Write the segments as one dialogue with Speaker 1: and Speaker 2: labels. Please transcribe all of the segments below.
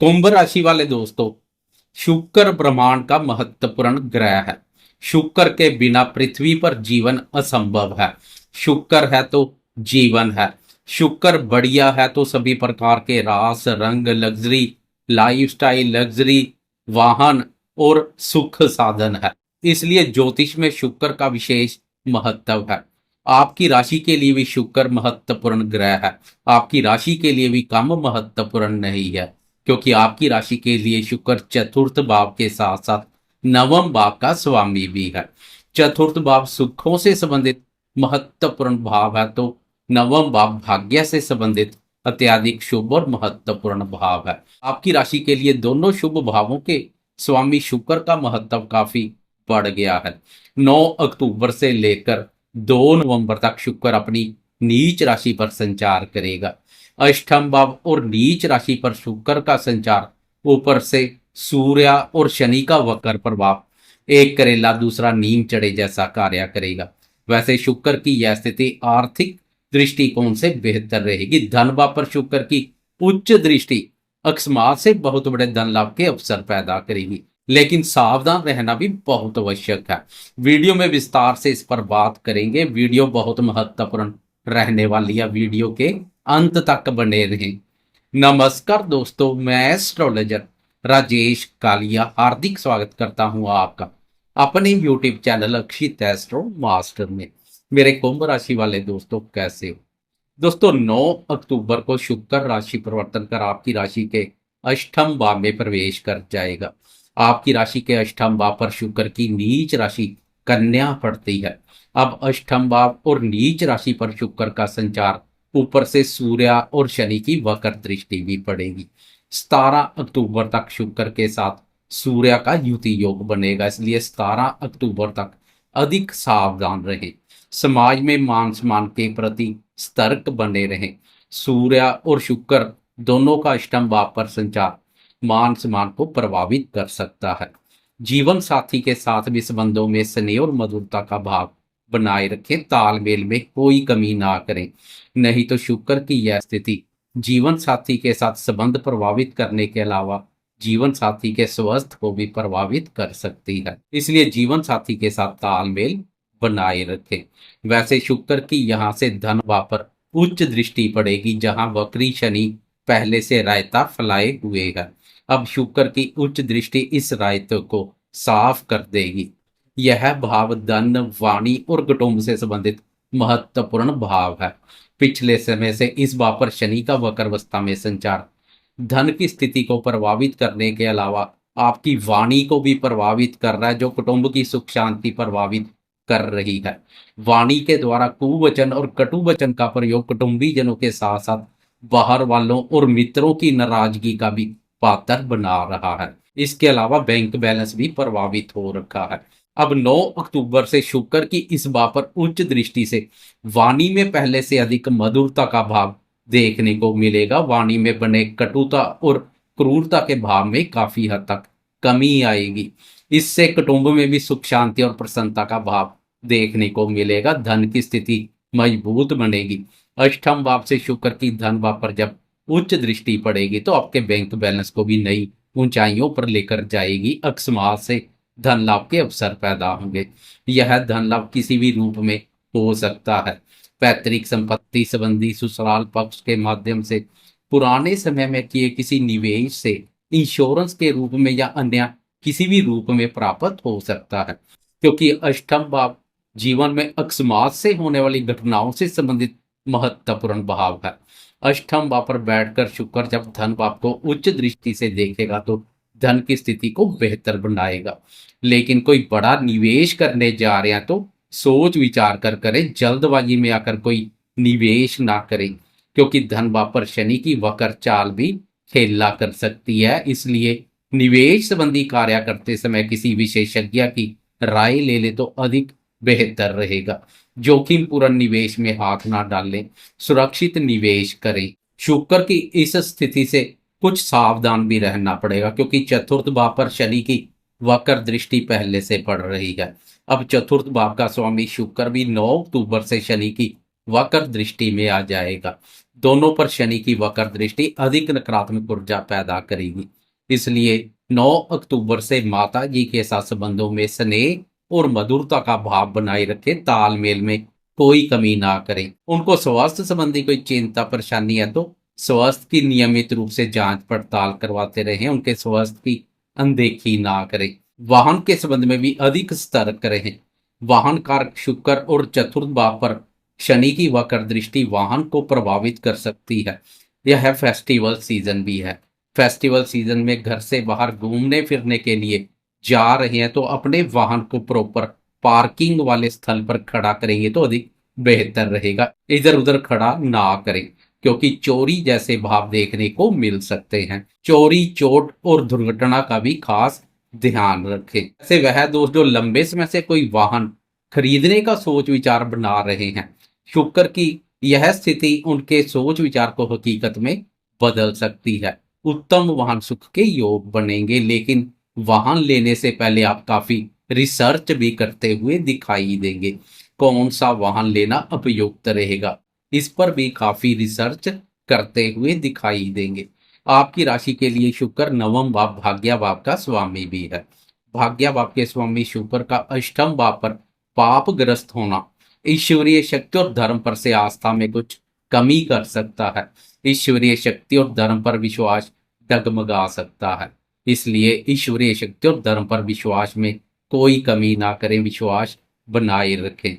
Speaker 1: कुंभ राशि वाले दोस्तों, शुक्र ब्रह्मांड का महत्वपूर्ण ग्रह है। शुक्र के बिना पृथ्वी पर जीवन असंभव है। शुक्र है तो जीवन है। शुक्र बढ़िया है तो सभी प्रकार के रास रंग लग्जरी लाइफस्टाइल लग्जरी वाहन और सुख साधन है। इसलिए ज्योतिष में शुक्र का विशेष महत्व है। आपकी राशि के लिए भी शुक्र महत्वपूर्ण ग्रह है। आपकी राशि के लिए भी कम महत्वपूर्ण नहीं है, क्योंकि आपकी राशि के लिए शुक्र चतुर्थ भाव के साथ साथ नवम भाव का स्वामी भी है। चतुर्थ भाव सुखों से संबंधित महत्वपूर्ण भाव है, तो नवम भाव भाग्य से संबंधित अत्यधिक शुभ और महत्वपूर्ण भाव है। आपकी राशि के लिए दोनों शुभ भावों के स्वामी शुक्र का महत्व काफी बढ़ गया है। 9 अक्टूबर से लेकर 2 नवंबर तक शुक्र अपनी नीच राशि पर संचार करेगा। अष्टम भाव और नीच राशि पर शुक्र का संचार ऊपर से सूर्य और शनि का वक्र प्रभाव, एक करेला दूसरा नीम चढ़े जैसा कार्य करेगा। वैसे शुक्र की यह स्थिति आर्थिक दृष्टिकोण से बेहतर रहेगी। धन भाव पर शुक्र की उच्च दृष्टि अकस्मात से बहुत बड़े धन लाभ के अवसर पैदा करेगी, लेकिन सावधान रहना भी बहुत आवश्यक है। वीडियो में विस्तार से इस पर बात करेंगे। वीडियो बहुत महत्वपूर्ण रहने वाली है, वीडियो के अंत तक बने रहें। नमस्कार दोस्तों, मैं एस्ट्रोलॉजर राजेश कालिया हार्दिक स्वागत करता हूं आपका अपने यूट्यूब चैनल अक्षित एस्ट्रो मास्टर में। मेरे कुंभ राशि वाले दोस्तों, कैसे हो दोस्तों? 9 अक्टूबर को शुक्र राशि परिवर्तन कर आपकी राशि के अष्टम भाव में प्रवेश कर जाएगा। आपकी राशि के अष्टम भाव पर शुक्र की नीच राशि कन्या पड़ती है। अब अष्टम भाव और नीच राशि पर शुक्र का संचार ऊपर से सूर्य और शनि की वक्र दृष्टि भी पड़ेगी। 17 अक्टूबर तक शुक्र के साथ सूर्य का युति योग बनेगा, इसलिए 17 अक्टूबर तक अधिक सावधान रहें। समाज में मान सम्मान के प्रति सतर्क बने रहें। सूर्य और शुक्र दोनों का अष्टम भाव पर संचार मान सम्मान को प्रभावित कर सकता है। जीवन साथी के साथ भी संबंधों में स्नेह और मधुरता का भाव बनाए रखें। तालमेल में कोई कमी ना करें, नहीं तो शुक्र की यह स्थिति जीवन साथी के साथ संबंध प्रभावित करने के अलावा जीवन साथी के स्वास्थ्य को भी प्रभावित कर सकती है। इसलिए जीवन साथी के साथ तालमेल बनाए रखें। वैसे शुक्र की यहाँ से धन भाव पर उच्च दृष्टि पड़ेगी, जहां वक्री शनि पहले से रायता फैलाए हुए है। अब शुक्र की उच्च दृष्टि इस रायते को साफ कर देगी। यह भाव धन वाणी और कुटुंब से संबंधित महत्वपूर्ण भाव है। पिछले समय से इस भाव पर शनि का वक्र अवस्था में संचार धन की स्थिति को प्रभावित करने के अलावा आपकी वाणी को भी प्रभावित कर रहा है, जो कुटुंब की सुख शांति प्रभावित कर रही है। वाणी के द्वारा कुवचन और कटु वचन का प्रयोग कुटुंबी जनों के साथ साथ बाहर वालों और मित्रों की नाराजगी का भी पात्र बना रहा है। इसके अलावा बैंक बैलेंस भी प्रभावित हो रखा है। अब 9 अक्टूबर से शुक्र की इस बात पर उच्च दृष्टि से वाणी में पहले से अधिक मधुरता का भाव देखने को मिलेगा। वाणी में बने कटुता और क्रूरता के भाव में काफी हद तक कमी आएगी। इससे कुटुंब में भी सुख शांति और प्रसन्नता का भाव देखने को मिलेगा। धन की स्थिति मजबूत बनेगी। अष्टम भाव से शुक्र की धन भाव पर जब उच्च दृष्टि पड़ेगी तो आपके बैंक बैलेंस को भी नई ऊंचाइयों पर लेकर जाएगी। अकस्मात से धन लाभ के अवसर पैदा होंगे। यह धन लाभ किसी भी रूप में हो सकता है। पैतृक संपत्ति संबंधी ससुराल पक्ष के माध्यम से, पुराने समय में किए किसी निवेश से, इंश्योरेंस के रूप में या अन्य किसी भी रूप में प्राप्त हो सकता है, क्योंकि अष्टम भाव जीवन में अकस्मात से होने वाली घटनाओं से संबंधित महत्वपूर्ण भाव है। अष्टम भाव पर बैठकर शुक्र जब धन भाव को उच्च दृष्टि से देखेगा तो धन की स्थिति को बेहतर बनाएगा। लेकिन कोई बड़ा निवेश करने जा रहे हैं तो सोच विचार कर करें, जल्दबाजी में आकर कोई निवेश ना करें, क्योंकि धन भाव पर शनि की वक्र चाल भी खेला कर सकती है। इसलिए निवेश संबंधी कार्य करते समय किसी विशेषज्ञ की राय ले ले तो अधिक बेहतर रहेगा। जोखिम पूर्ण निवेश में हाथ ना डालें, सुरक्षित निवेश करें। शुक्र की इस स्थिति से कुछ सावधान भी रहना पड़ेगा, क्योंकि चतुर्थ भाव पर शनि की वक्र दृष्टि पहले से पड़ रही है। अब चतुर्थ भाव का स्वामी शुक्र भी 9 अक्टूबर से शनि की वक्र दृष्टि में आ जाएगा। दोनों पर शनि की वक्र दृष्टि अधिक नकारात्मक ऊर्जा पैदा करेगी। इसलिए 9 अक्टूबर से माता जी के साथ संबंधों में स्नेह और मधुरता का भाव बनाए रखें, तालमेल में कोई कमी ना करें। उनको स्वास्थ्य संबंधी कोई चिंता परेशानी है तो स्वास्थ्य की नियमित रूप से जांच पड़ताल करवाते रहें, उनके स्वास्थ्य की अनदेखी ना करें। वाहन के संबंध में भी अधिक सतर्क रहें। वाहन कारक शुक्र और चतुर्थ भाव पर शनि की वक्र दृष्टि वाहन को प्रभावित कर सकती है। यह फेस्टिवल सीजन भी है। फेस्टिवल सीजन में घर से बाहर घूमने फिरने के लिए जा रहे हैं तो अपने वाहन को प्रॉपर पार्किंग वाले स्थल पर खड़ा करेंगे तो अधिक बेहतर रहेगा। इधर उधर खड़ा ना करें, क्योंकि चोरी जैसे भाव देखने को मिल सकते हैं। चोरी, चोट और दुर्घटना का भी खास ध्यान रखें। ऐसे वह दोस्त जो लंबे समय से कोई वाहन खरीदने का सोच विचार बना रहे हैं, शुक्र की यह स्थिति उनके सोच विचार को हकीकत में बदल सकती है। उत्तम वाहन सुख के योग बनेंगे, लेकिन वाहन लेने से पहले आप काफी रिसर्च भी करते हुए दिखाई देंगे। कौन सा वाहन लेना उपयुक्त रहेगा, इस पर भी काफी रिसर्च करते हुए दिखाई देंगे। आपकी राशि के लिए शुक्र नवम भाव भाग्य भाव का स्वामी भी है। भाग्य भाव के स्वामी शुक्र का अष्टम भाव पर पाप ग्रस्त होना ईश्वरीय शक्ति और धर्म पर से आस्था में कुछ कमी कर सकता है। ईश्वरीय शक्ति और धर्म पर विश्वास डगमगा सकता है। इसलिए ईश्वरीय शक्ति और धर्म पर विश्वास में कोई कमी ना करें, विश्वास बनाए रखें।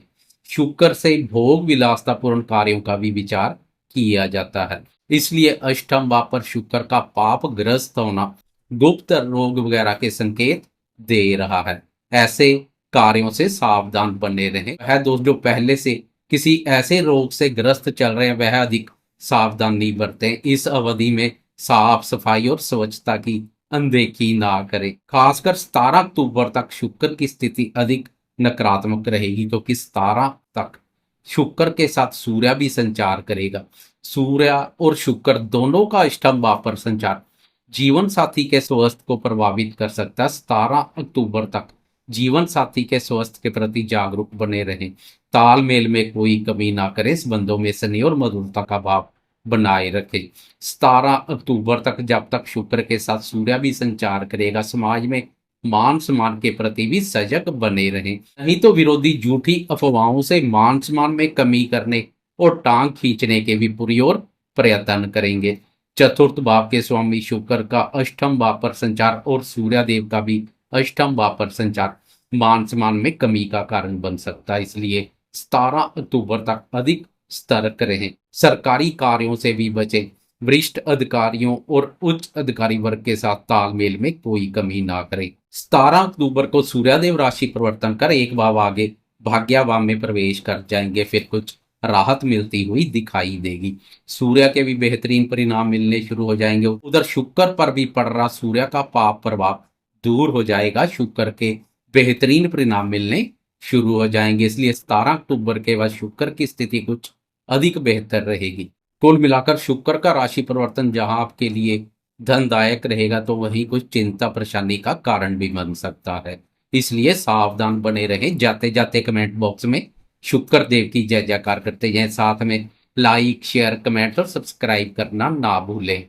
Speaker 1: शुक्र से भोग विलासतापूर्ण कार्यों का भी विचार किया जाता है। इसलिए अष्टम भाव पर शुक्र का पाप ग्रस्त होना गुप्त रोग वगैरह के संकेत दे रहा है। ऐसे कार्यों से सावधान बने रहें। वह दोस्त जो पहले से किसी ऐसे रोग से ग्रस्त चल रहे हैं वह अधिक सावधानी बरतें। इस अवधि में साफ सफाई और स्वच्छता की अनदेखी ना करें। खासकर 17 अक्टूबर तक शुक्र की स्थिति अधिक नकारात्मक रहेगी, क्योंकि 17 तक शुक्र के साथ सूर्य भी संचार करेगा। सूर्य और शुक्र दोनों का अष्टम भाव पर संचार जीवन साथी के स्वास्थ्य को प्रभावित कर सकता है। 17 अक्टूबर तक जीवन साथी के स्वास्थ्य के प्रति जागरूक बने रहें। तालमेल में कोई कमी ना करें। संबंधों में स्नेह और मधुरता का भाव बनाए रखें। 17 अक्टूबर तक जब तक शुक्र के साथ सूर्य भी संचार करेगा, समाज में मान सम्मान के प्रति भी सजग बने रहें। नहीं तो विरोधी झूठी अफवाहों से मान सम्मान में कमी करने और टांग खींचने के भी पूरी ओर प्रयत्न करेंगे। चतुर्थ भाव के स्वामी शुक्र का अष्टम भाव पर संचार और सूर्य देव का भी अष्टम भाव पर संचार मान सम्मान में कमी का कारण बन सकता है। इसलिए 17 अक्टूबर तक अधिक सतर्क रहें। सरकारी कार्यों से भी बचें। वरिष्ठ अधिकारियों और उच्च अधिकारी वर्ग के साथ तालमेल में कोई कमी ना करें। 17 अक्टूबर को सूर्यदेव राशि परिवर्तन कर एक भाव आगे भाग्य भाव में प्रवेश कर जाएंगे, फिर कुछ राहत मिलती हुई दिखाई देगी। सूर्य के भी बेहतरीन परिणाम मिलने शुरू हो जाएंगे। उधर शुक्र पर भी पड़ रहा सूर्य का पाप प्रभाव दूर हो जाएगा। शुक्र के बेहतरीन परिणाम मिलने शुरू हो जाएंगे। इसलिए 17 अक्टूबर के बाद शुक्र की स्थिति कुछ अधिक बेहतर रहेगी। कुल मिलाकर शुक्र का राशि परिवर्तन जहां आपके लिए धनदायक रहेगा तो वहीं कुछ चिंता परेशानी का कारण भी बन सकता है। इसलिए सावधान बने रहें। जाते जाते कमेंट बॉक्स में शुक्र देव की जय जयकार करते जाएं। साथ में लाइक, शेयर, कमेंट और सब्सक्राइब करना ना भूलें।